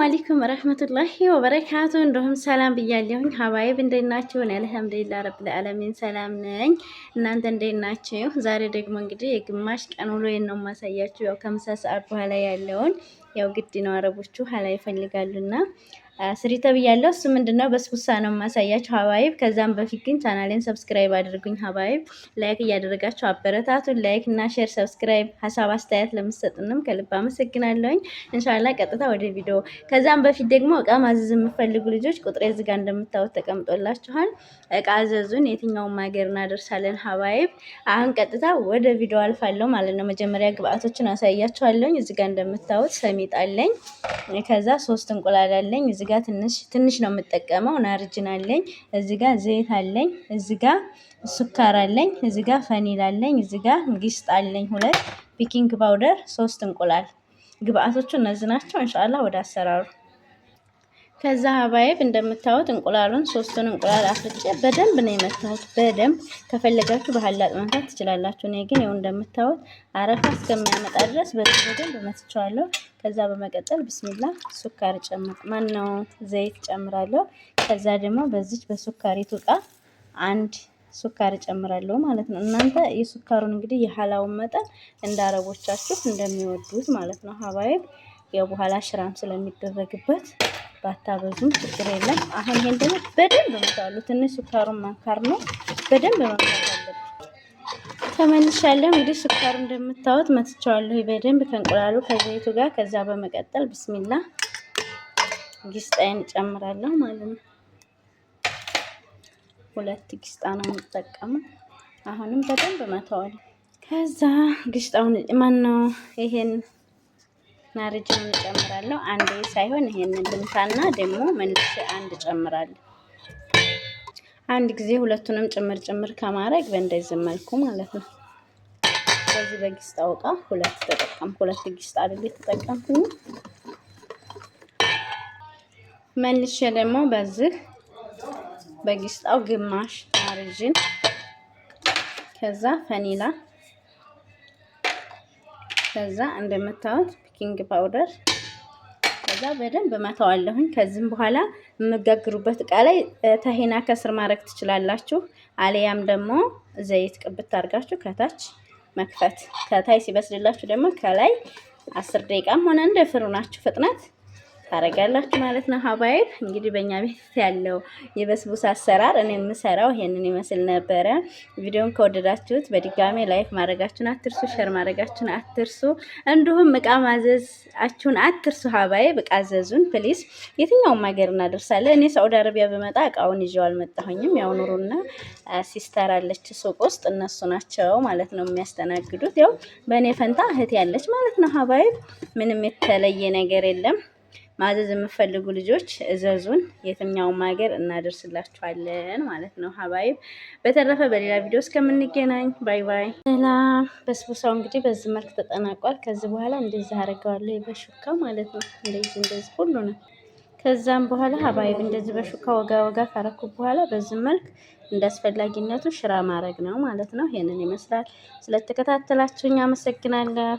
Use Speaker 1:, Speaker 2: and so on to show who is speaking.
Speaker 1: አለይኩም ወራህመቱላሂ ወበረካቱ። እንደሁም ሰላም ብያለሁኝ። ሀባይብ እንዴት ናችሁ? እኔ አልሐምዱሊላህ ረብል ዓለሚን ሰላም ነኝ። እናንተ እንዴት ናችሁ? ዛሬ ደግሞ እንግዲህ የግማሽ ቀን ውሎዬን ነው የማሳያችሁ። ያው ከምሳ ሰዓት በኋላ ያለውን ያው ግድ ነው አረቦቹ ሀላ ይፈልጋሉና ስሪ ተብያለሁ። እሱ ምንድነው በስቡሳ ነው የማሳያችሁ ሀባይብ። ከዛም በፊት ግን ቻናሌን ሰብስክራይብ አድርጉኝ ሀባይብ። ላይክ እያደረጋችሁ አበረታቱን። ላይክ እና ሼር፣ ሰብስክራይብ፣ ሀሳብ አስተያየት ለምትሰጡንም ከልብ አመሰግናለሁኝ። ኢንሻአላህ ቀጥታ ወደ ቪዲዮ። ከዛም በፊት ደግሞ እቃ ማዘዝ የምትፈልጉ ልጆች ቁጥሬ እዚህ ጋር እንደምታዩት ተቀምጦላችኋል። እቃ አዘዙን፣ የትኛውም ሀገር እናደርሳለን ሀባይብ። አሁን ቀጥታ ወደ ቪዲዮ አልፋለሁ ማለት ነው። መጀመሪያ ግብአቶችን አሳያችኋለሁኝ። እዚህ ጋር እንደምታዩት ሰሚጥ አለኝ። ከዛ 3 እንቁላል አለኝ። እዚህ ጋር ትንሽ ነው የምጠቀመው። ናርጅን አለኝ። እዚህ ጋር ዘይት አለኝ። እዚህ ጋር ሱካር አለኝ። እዚህ ጋር ፈኒል አለኝ። እዚህ ጋር ግስጥ አለኝ 2 ቤኪንግ ፓውደር 3 እንቁላል። ግብአቶቹ እነዚህ ናቸው። ኢንሻአላህ ወደ አሰራሩ። ከዛ ሀባይብ እንደምታዩት እንቁላሉን 3ቱን እንቁላል አፍርጬ በደንብ ነው የመታሁት። በደንብ ከፈለጋችሁ በሐላጥ መምታት ትችላላችሁ። እኔ ግን ያው እንደምታዩት አረፋ እስከሚያመጣ ድረስ በደንብ መትቼዋለሁ። ከዛ በመቀጠል ብስሚላ ሱካር ዘይት ጨምራለሁ። ከዛ ደግሞ በዚች በሱካሪቱ እቃ 1 ሱካር ጨምራለሁ ማለት ነው። እናንተ የሱካሩን እንግዲህ የሐላውን መጠን እንደ አረቦቻችሁ እንደሚወዱት ማለት ነው ሀባይብ። ያው በኋላ ሽራም ስለሚደረግበት ባታበዙም ችግር የለም። አሁን ይሄን ደግሞ በደንብ መታለሁ። ትንሽ ሱካሩን ማንካር ነው በደንብ መምታት አለብን። ተመልሻለሁ። እንግዲህ ሱካሩ እንደምታዩት መትቼዋለሁ በደንብ ከእንቁላሉ ከዘይቱ ጋር። ከዛ በመቀጠል ቢስሚላ ጊስጣዬን ጨምራለሁ ማለት ነው። 2 ጊስጣ ነው የምጠቀመው። አሁንም በደንብ መታዋለሁ። ከዛ ጊስጣውን ማነው ይሄን ናርጅን ጨምራለሁ። አንዴ ሳይሆን ይሄንን ልምታና ደግሞ መልሼ 1 ጨምራለሁ። አንድ ጊዜ ሁለቱንም ጭምር ከማድረግ በእንደዚህ መልኩ ማለት ነው። በዚህ በጊስጣው እቃ 2 ተጠቀምኩ። 2 ጊስጣ አይደል የተጠቀምኩኝ። መልሼ ደግሞ በዚህ በጊስጣው ግማሽ ናርጅን፣ ከዛ ፈኒላ፣ ከዛ እንደምታዩት ቤኪንግ ፓውደር፣ ከዛ በደንብ መታዋለሁኝ። ከዚህም በኋላ የምጋግሩበት እቃ ላይ ተሄና ከስር ማድረግ ትችላላችሁ። አለያም ደግሞ ዘይት ቅብት አድርጋችሁ ከታች መክፈት። ከታይ ሲበስልላችሁ ደግሞ ከላይ 10 ደቂቃም ሆነ እንደ ፍሩናችሁ ፍጥነት ታረጋላችሁ ማለት ነው ሀባይብ። እንግዲህ በእኛ ቤት ያለው የበስቡሳ አሰራር እኔ የምሰራው ይሄንን ይመስል ነበረ። ቪዲዮን ከወደዳችሁት በድጋሚ ላይክ ማድረጋችሁን አትርሱ፣ ሼር ማድረጋችሁን አትርሱ፣ እንዲሁም እቃ ማዘዛችሁን አትርሱ ሀባይብ። እቃ አዘዙን ፕሊዝ። የትኛውም ሀገር እናደርሳለን። እኔ ሳውዲ አረቢያ ብመጣ እቃውን ይዤው አልመጣሁኝም። ያው ኑሩና ሲስተር አለች ሱቅ ውስጥ፣ እነሱ ናቸው ማለት ነው የሚያስተናግዱት። ያው በእኔ ፈንታ እህት ያለች ማለት ነው ሀባይብ። ምንም የተለየ ነገር የለም። ማዘዝ የምትፈልጉ ልጆች እዘዙን፣ የትኛውም ሀገር እናደርስላችኋለን ማለት ነው ሀባይብ። በተረፈ በሌላ ቪዲዮ እስከምንገናኝ ባይ ባይ። ሰላም። በስቡሳው እንግዲህ በዚህ መልክ ተጠናቋል። ከዚህ በኋላ እንደዚህ አደርገዋለሁ በሹካ ማለት ነው። እንደዚህ ሁሉ ነው። ከዛም በኋላ ሀባይብ እንደዚህ በሹካ ወጋ ካረኩ በኋላ በዚህ መልክ እንዳስፈላጊነቱ ሽራ ማድረግ ነው ማለት ነው። ይሄንን ይመስላል። ስለተከታተላችሁኝ አመሰግናለሁ።